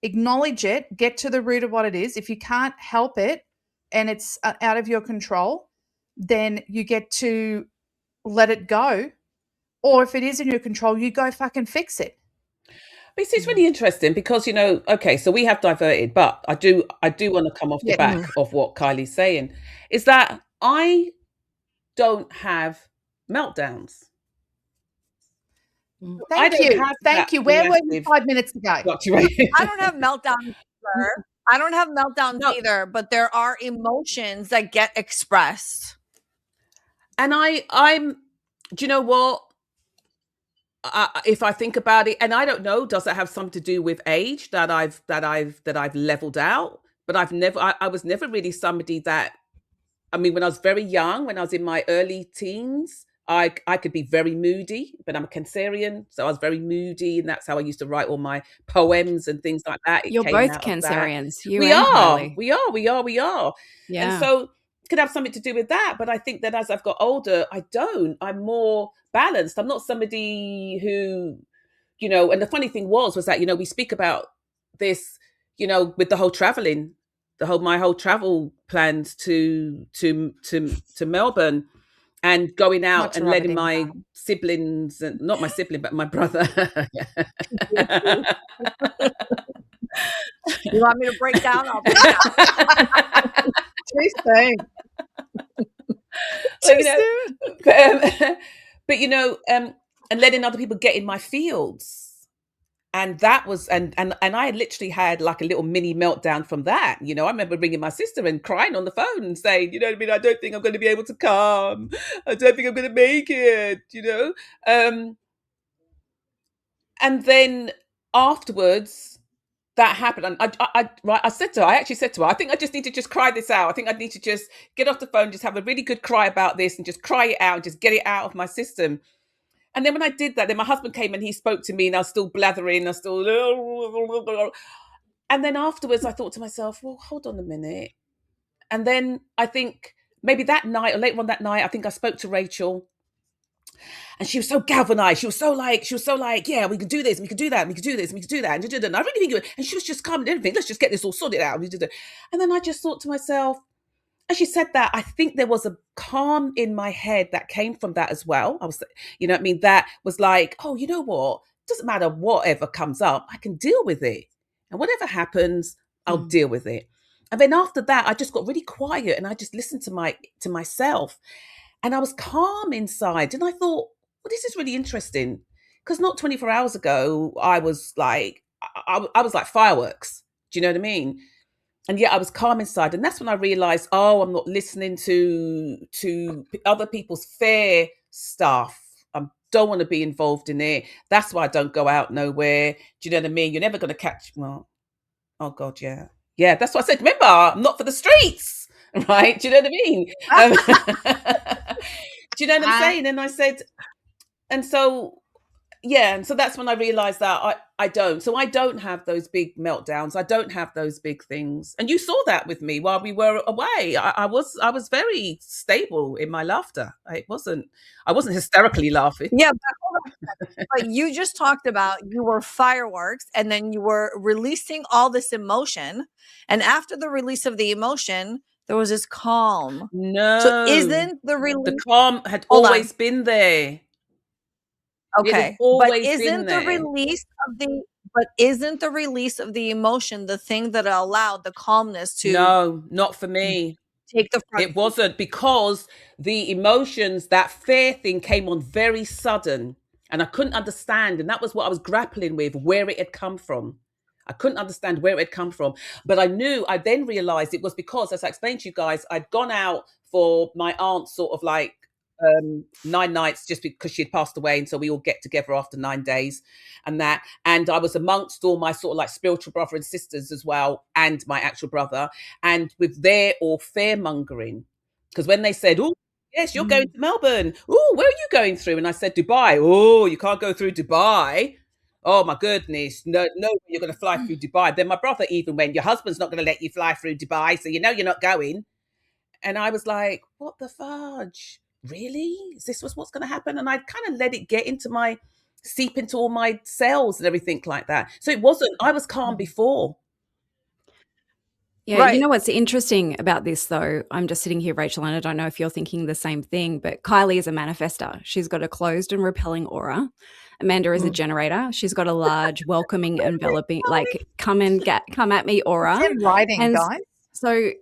Speaker 4: acknowledge it, get to the root of what it is. If you can't help it and it's out of your control, then you get to let it go. Or if it is in your control, you go fucking fix it.
Speaker 2: But it's really interesting because, you know, okay, so we have diverted, but I do want to come off the back of what Kylie's saying, is that I don't have meltdowns.
Speaker 4: Thank you. Where were you 5 minutes ago?
Speaker 6: I don't have meltdowns either. I don't have meltdowns either, but there are emotions that get expressed.
Speaker 2: And I'm, do you know what? If I think about it, and I don't know, does that have something to do with age that I've leveled out? But I was never really somebody that, I mean, when I was very young, when I was in my early teens, I could be very moody, but I'm a Cancerian, so I was very moody, and that's how I used to write all my poems and things like that. You're
Speaker 5: both Cancerians.
Speaker 2: We are.
Speaker 5: Yeah.
Speaker 2: And so it could have something to do with that. But I think that as I've got older, I'm more balanced. I'm not somebody who, you know, and the funny thing was that, you know, we speak about this, you know, with the whole traveling, my whole travel plans to Melbourne, and going out and letting my siblings, and not my sibling, but my brother.
Speaker 6: You want me to break down? I'll break down.
Speaker 2: But you know, and letting other people get in my fields. And that was, and I literally had like a little mini meltdown from that. You know, I remember ringing my sister and crying on the phone and saying, you know what I mean? I don't think I'm going to be able to come. I don't think I'm going to make it, you know? And then afterwards, that happened. And I actually said to her, I think I just need to just cry this out. I think I need to just get off the phone, just have a really good cry about this and just cry it out, just get it out of my system. And then when I did that, then my husband came and he spoke to me, and I was still blathering. And then afterwards, I thought to myself, well, hold on a minute. And then I think maybe that night or later on that night, I think I spoke to Rachel, and she was so galvanized. She was so like, yeah, we can do this, we can do that, we can do this, we can do that. And I really think it, and she was just calm and everything. Let's just get this all sorted out. And then I just thought to myself, as she said that, I think there was a calm in my head that came from that as well. I was, you know what I mean? That was like, oh, you know what? It doesn't matter whatever comes up, I can deal with it. And whatever happens, I'll deal with it. And then after that, I just got really quiet and I just listened to myself. And I was calm inside. And I thought, well, this is really interesting. Because not 24 hours ago, I was like, I was like fireworks. Do you know what I mean? And yet I was calm inside. And that's when I realized, oh, I'm not listening to other people's fear stuff. I don't want to be involved in it. That's why I don't go out nowhere. Do you know what I mean? You're never going to catch, well, Oh God, yeah. Yeah, that's what I said. Remember, I'm not for the streets, right? Do you know what I mean? Do you know what I'm saying? And I said, and so yeah, and so that's when I realized that I don't. So I don't have those big meltdowns. I don't have those big things. And you saw that with me while we were away. I was very stable in my laughter. I wasn't hysterically laughing.
Speaker 6: Yeah, but you just talked about you were fireworks and then you were releasing all this emotion. And after the release of the emotion, there was this calm.
Speaker 2: No.
Speaker 6: So isn't the
Speaker 2: The
Speaker 6: release
Speaker 2: calm had
Speaker 6: Hold on.
Speaker 2: always been there. It has
Speaker 6: okay? But
Speaker 2: always been
Speaker 6: isn't the
Speaker 2: there.
Speaker 6: release of the but isn't the release of the emotion the thing that allowed the calmness to
Speaker 2: No, not for me.
Speaker 6: take the front
Speaker 2: It wasn't, because the emotions, that fear thing came on very sudden, and I couldn't understand. And that was what I was grappling with, where it had come from. I couldn't understand where it had come from. But I then realized it was because, as I explained to you guys, I'd gone out for my aunt's sort of like 9 nights, just because she had passed away. And so we all get together after 9 days and that. And I was amongst all my sort of like spiritual brother and sisters as well, and my actual brother. And with their all fear mongering, because when they said, "Oh, yes, you're going to Melbourne. Oh, where are you going through?" And I said, "Dubai." "Oh, you can't go through Dubai. Oh my goodness, no, you're going to fly through Dubai." Then my brother even went, "Your husband's not going to let you fly through Dubai, so you know you're not going." And I was like, what the fudge? Really? Is this what's going to happen? And I kind of let it seep into all my cells and everything like that. So it wasn't, I was calm before.
Speaker 5: Yeah,
Speaker 6: Right.
Speaker 5: you know what's interesting about this, though? I'm just sitting here, Rachel, and I don't know if you're thinking the same thing, but Kylie is a manifester. She's got a closed and repelling aura. Amanda is a generator. She's got a large, welcoming, enveloping, like come at me aura.
Speaker 4: It's in writing,
Speaker 5: And
Speaker 4: guys.
Speaker 5: so,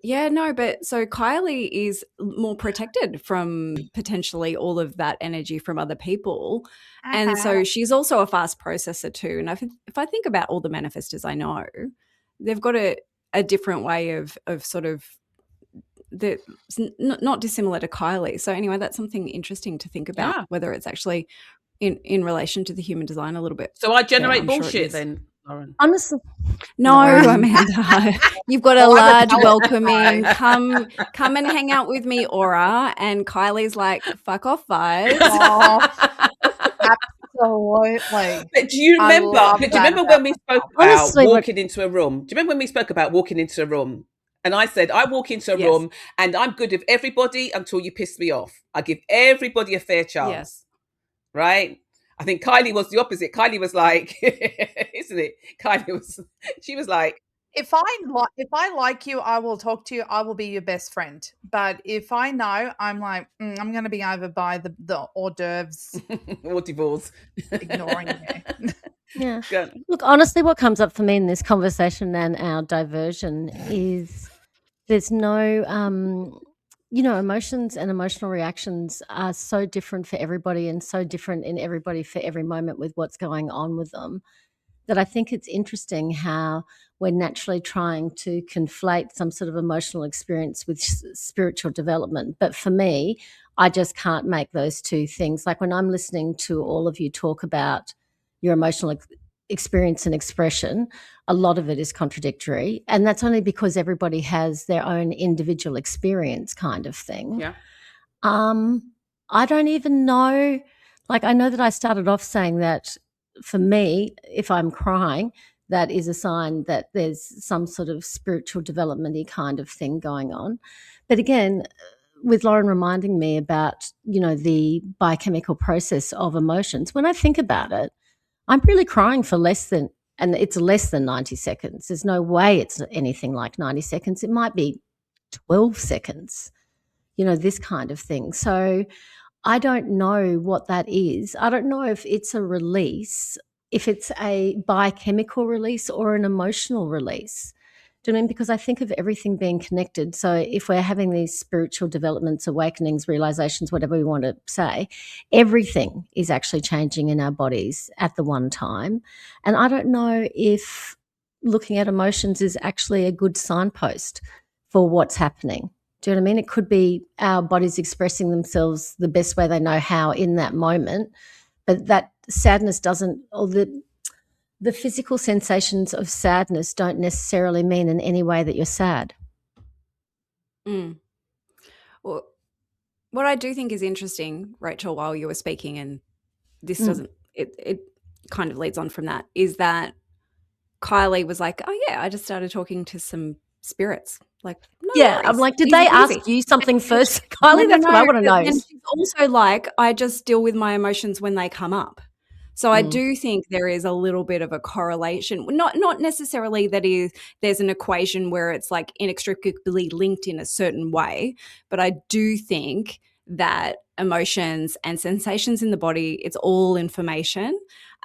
Speaker 5: so Kylie is more protected from potentially all of that energy from other people. And so she's also a fast processor too. And if I think about all the manifestors I know, they've got a different way of sort of not dissimilar to Kylie. So anyway, that's something interesting to think about, whether it's actually in relation to the human design a little bit.
Speaker 2: So I generate bullshit then, Lauren.
Speaker 3: Honestly,
Speaker 5: no, Amanda. You've got a large, welcoming, come and hang out with me aura, and Kylie's like, fuck off vibes.
Speaker 4: Absolutely.
Speaker 2: But do you remember when we spoke about walking into a room? Do you remember when we spoke about walking into a room? And I said, I walk into a room and I'm good with everybody until you piss me off. I give everybody a fair chance.
Speaker 5: Yes.
Speaker 2: Right? I think Kylie was the opposite. Kylie was like, isn't it? She was like,
Speaker 4: if I like you, I will talk to you. I will be your best friend. But if I know, I'm like, I'm going to be over by the hors d'oeuvres,
Speaker 2: or divorce,
Speaker 4: ignoring you.
Speaker 3: Yeah. Look, honestly, what comes up for me in this conversation and our diversion is there's no, emotions and emotional reactions are so different for everybody and so different in everybody for every moment with what's going on with them, that I think it's interesting how we're naturally trying to conflate some sort of emotional experience with spiritual development. But for me, I just can't make those two things. Like when I'm listening to all of you talk about your emotional experience and expression, a lot of it is contradictory. And that's only because everybody has their own individual experience kind of thing.
Speaker 2: Yeah.
Speaker 3: I don't even know. Like, I know that I started off saying that for me, if I'm crying, that is a sign that there's some sort of spiritual development-y kind of thing going on. But again, with Lauren reminding me about, the biochemical process of emotions, when I think about it, I'm really crying for and it's less than 90 seconds. There's no way it's anything like 90 seconds. It might be 12 seconds, this kind of thing. So I don't know what that is. I don't know if it's a release, if it's a biochemical release or an emotional release. Do you know what I mean? Because I think of everything being connected. So if we're having these spiritual developments, awakenings, realizations, whatever we want to say, everything is actually changing in our bodies at the one time. And I don't know if looking at emotions is actually a good signpost for what's happening. Do you know what I mean? It could be our bodies expressing themselves the best way they know how in that moment, but that sadness doesn't, or the physical sensations of sadness don't necessarily mean in any way that you're sad.
Speaker 5: Well, what I do think is interesting, Rachel, while you were speaking, and this doesn't, it kind of leads on from that, is that Kylie was like, oh yeah, I just started talking to some spirits. Like, no
Speaker 3: Yeah, I'm
Speaker 5: worries.
Speaker 3: like, did
Speaker 5: Easy
Speaker 3: they ask
Speaker 5: peasy.
Speaker 3: you something first, Kylie? That's what I want to know.
Speaker 5: And she's also like, I just deal with my emotions when they come up. So I do think there is a little bit of a correlation, not necessarily that there's an equation where it's like inextricably linked in a certain way, but I do think that emotions and sensations in the body, it's all information.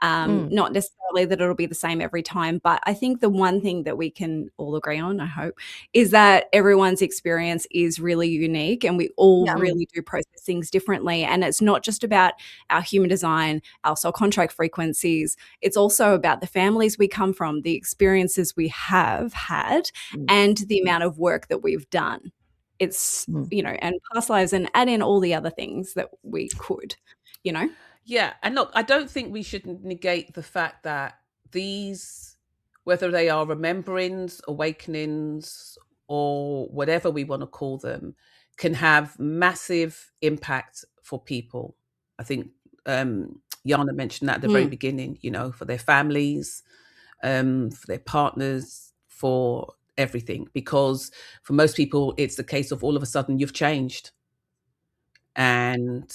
Speaker 5: Not necessarily that it'll be the same every time, but I think the one thing that we can all agree on, I hope, is that everyone's experience is really unique, and we all really do process things differently. And it's not just about our human design, our soul contract frequencies. It's also about the families we come from, the experiences we have had, and the amount of work that we've done. It's, and past lives, and add in all the other things that we could,
Speaker 2: Yeah, and look, I don't think we should negate the fact that these, whether they are rememberings, awakenings, or whatever we want to call them, can have massive impact for people. I think Jana mentioned that at the very beginning, for their families, for their partners, for everything. Because for most people, it's the case of all of a sudden you've changed. And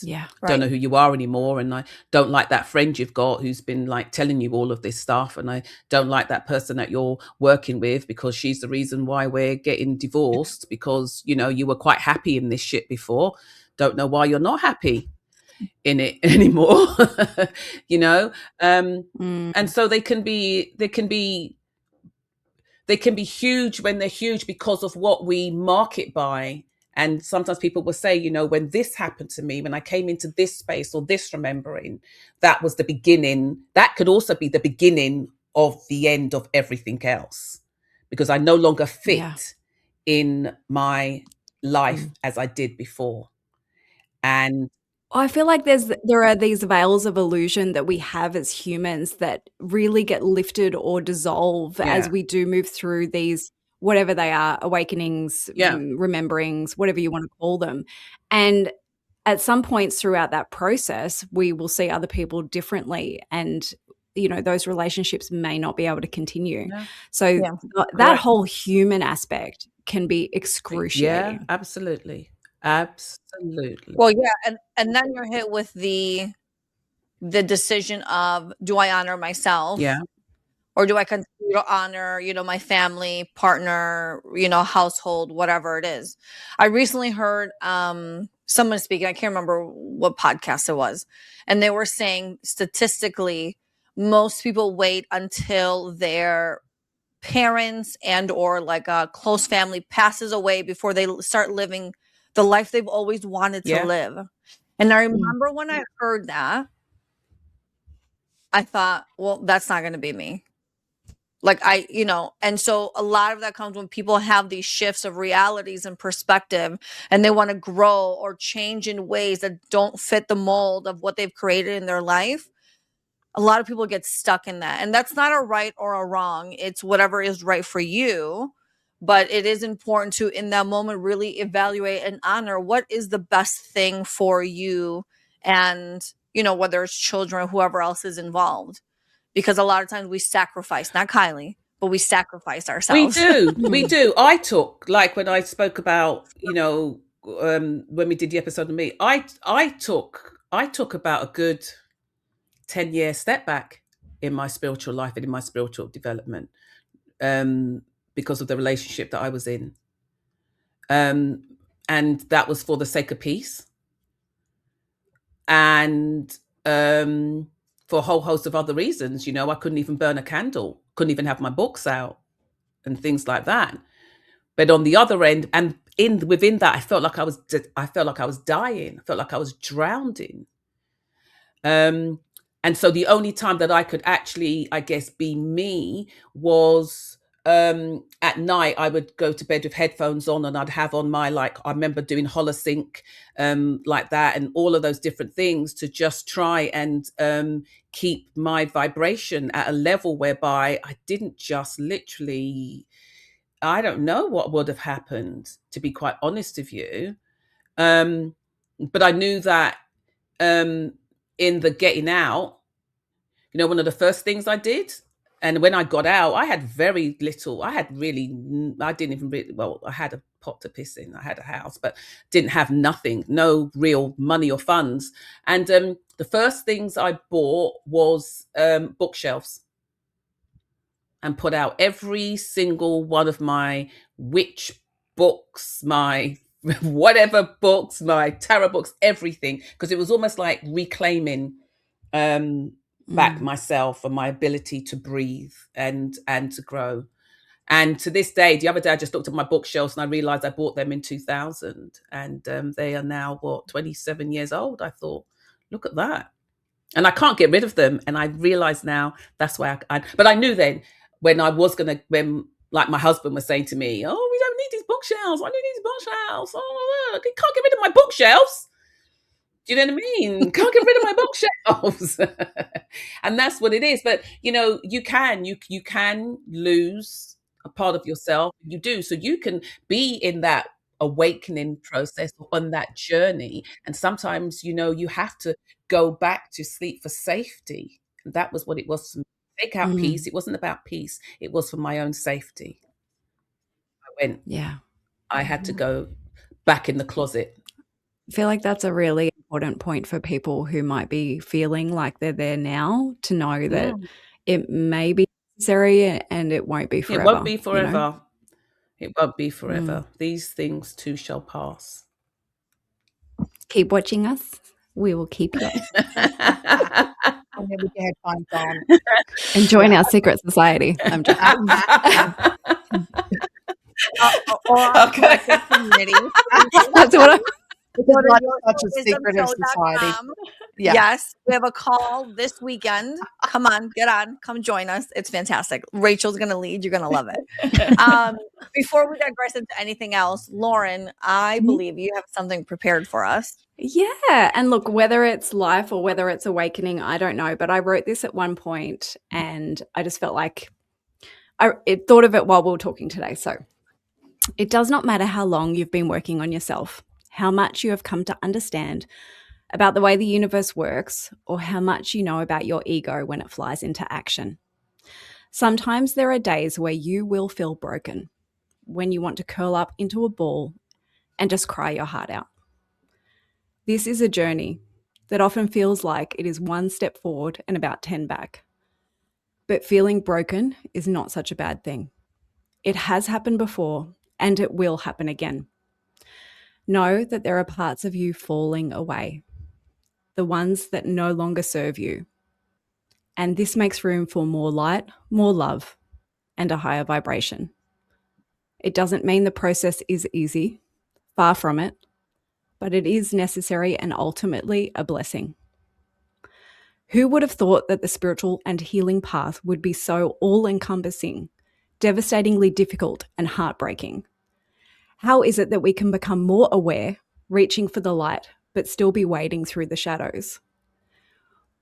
Speaker 2: don't know who you are anymore, and I don't like that friend you've got who's been like telling you all of this stuff, and I don't like that person that you're working with because she's the reason why we're getting divorced, because you were quite happy in this shit before. Don't know why you're not happy in it anymore. And so they can be huge when they're huge because of what we mark it by. And sometimes people will say, when this happened to me, when I came into this space or this remembering, that was the beginning. That could also be the beginning of the end of everything else, because I no longer fit in my life as I did before. And
Speaker 5: I feel like there are these veils of illusion that we have as humans that really get lifted or dissolve as we do move through these, whatever they are, awakenings, rememberings, whatever you want to call them. And at some points throughout that process, we will see other people differently, and those relationships may not be able to continue. So that whole human aspect can be excruciating.
Speaker 2: Yeah, absolutely.
Speaker 6: Well, yeah, and then you're hit with the decision of, do I honor myself?
Speaker 2: Yeah.
Speaker 6: Or do I continue to honor, my family, partner, household, whatever it is? I recently heard someone speaking, I can't remember what podcast it was, and they were saying statistically, most people wait until their parents and or like a close family passes away before they start living the life they've always wanted to live. And I remember when I heard that, I thought, well, that's not going to be me. Like and so a lot of that comes when people have these shifts of realities and perspective, and they want to grow or change in ways that don't fit the mold of what they've created in their life. A lot of people get stuck in that, and that's not a right or a wrong. It's whatever is right for you. But it is important to, in that moment, really evaluate and honor what is the best thing for you, and whether it's children or whoever else is involved. Because a lot of times we sacrifice, not Kylie, but we sacrifice ourselves.
Speaker 2: We do. I took, like when I spoke about, when we did the episode of me, I took about a good 10-year step back in my spiritual life and in my spiritual development, because of the relationship that I was in. And that was for the sake of peace. And for a whole host of other reasons, I couldn't even burn a candle, couldn't even have my books out and things like that. But on the other end, and within that, I felt like I was dying. I felt like I was drowning. And so the only time that I could actually, I guess, be me was at night I would go to bed with headphones on, and I'd have on my, like, I remember doing holosync, like that, and all of those different things to just try and keep my vibration at a level whereby I didn't just literally, I don't know what would have happened, to be quite honest with you. But I knew that in the getting out, one of the first things I did, and when I got out, I had very little. I didn't even really, well, I had a pot to piss in. I had a house, but didn't have nothing, no real money or funds. And the first things I bought was bookshelves, and put out every single one of my witch books, my whatever books, my tarot books, everything, because it was almost like reclaiming back myself and my ability to breathe and to grow. And to this day, the other day I just looked at my bookshelves and I realized I bought them in 2000, and they are now 27 years old. I thought, look at that. And I can't get rid of them. And I realize now that's why but I knew then, when like my husband was saying to me, oh, we don't need these bookshelves. I need these bookshelves. Oh, I can't get rid of my bookshelves. Do you know what I mean? Can't get rid of my bookshelves. And that's what it is. But, you can lose a part of yourself. You do. So you can be in that awakening process, on that journey. And sometimes, you have to go back to sleep for safety. And that was what it was for me. Take out peace. It wasn't about peace. It was for my own safety. I had to go back in the closet.
Speaker 5: I feel like that's a really important point for people who might be feeling like they're there now, to know that it may be necessary and it won't be forever.
Speaker 2: It won't be forever. It won't be forever. These things too shall pass.
Speaker 5: Keep watching us. We will keep you.
Speaker 4: With your headphones on.
Speaker 5: And join our secret society. I'm just
Speaker 6: Okay. Community.
Speaker 5: That's what
Speaker 4: Such a secretive society.
Speaker 6: Yeah. Yes, we have a call this weekend. Come on, get on. Come join us. It's fantastic. Rachel's going to lead. You're going to love it. Before we digress into anything else, Lauren, I believe you have something prepared for us.
Speaker 5: Yeah. And look, whether it's life or whether it's awakening, I don't know. But I wrote this at one point and I just felt like I thought of it while we were talking today. So it does not matter how long you've been working on yourself, how much you have come to understand about the way the universe works, or how much you know about your ego when it flies into action. Sometimes there are days where you will feel broken, when you want to curl up into a ball and just cry your heart out. This is a journey that often feels like it is one step forward and about 10 back. But feeling broken is not such a bad thing. It has happened before and it will happen again. Know that there are parts of you falling away, the ones that no longer serve you. And this makes room for more light, more love, and a higher vibration. It doesn't mean the process is easy, far from it, but it is necessary and ultimately a blessing. Who would have thought that the spiritual and healing path would be so all-encompassing, devastatingly difficult, and heartbreaking? How is it that we can become more aware, reaching for the light, but still be wading through the shadows?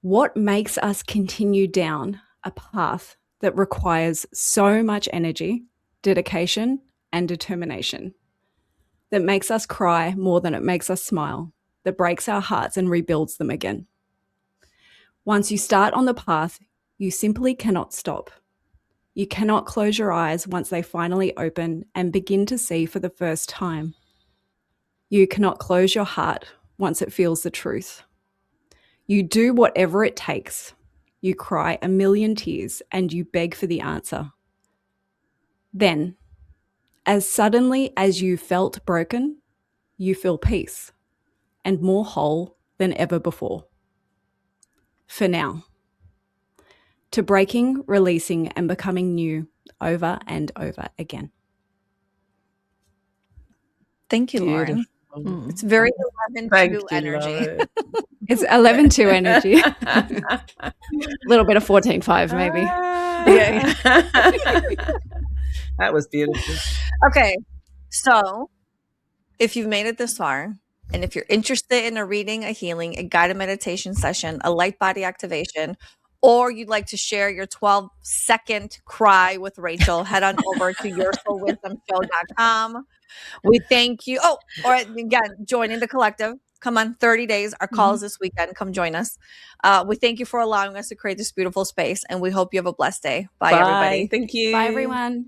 Speaker 5: What makes us continue down a path that requires so much energy, dedication, and determination? That makes us cry more than it makes us smile, that breaks our hearts and rebuilds them again. Once you start on the path, you simply cannot stop. You cannot close your eyes once they finally open and begin to see for the first time. You cannot close your heart once it feels the truth. You do whatever it takes. You cry a million tears and you beg for the answer. Then, as suddenly as you felt broken, you feel peace and more whole than ever before. For now. To breaking, releasing, and becoming new over and over again.
Speaker 6: Thank you, Lauren. It's very 11-2 energy.
Speaker 5: It's 11-2 energy. A little bit of 14-5 maybe.
Speaker 6: Yeah.
Speaker 2: That was beautiful.
Speaker 6: Okay, so if you've made it this far, and if you're interested in a reading, a healing, a guided meditation session, a light body activation, or you'd like to share your 12-second cry with Rachel, head on over to yoursoulwisdomshow.com. We thank you. Oh, or again, joining the collective. Come on, 30 days. Our call is this weekend. Come join us. We thank you for allowing us to create this beautiful space, and we hope you have a blessed day. Bye. Everybody.
Speaker 2: Thank you.
Speaker 5: Bye, everyone.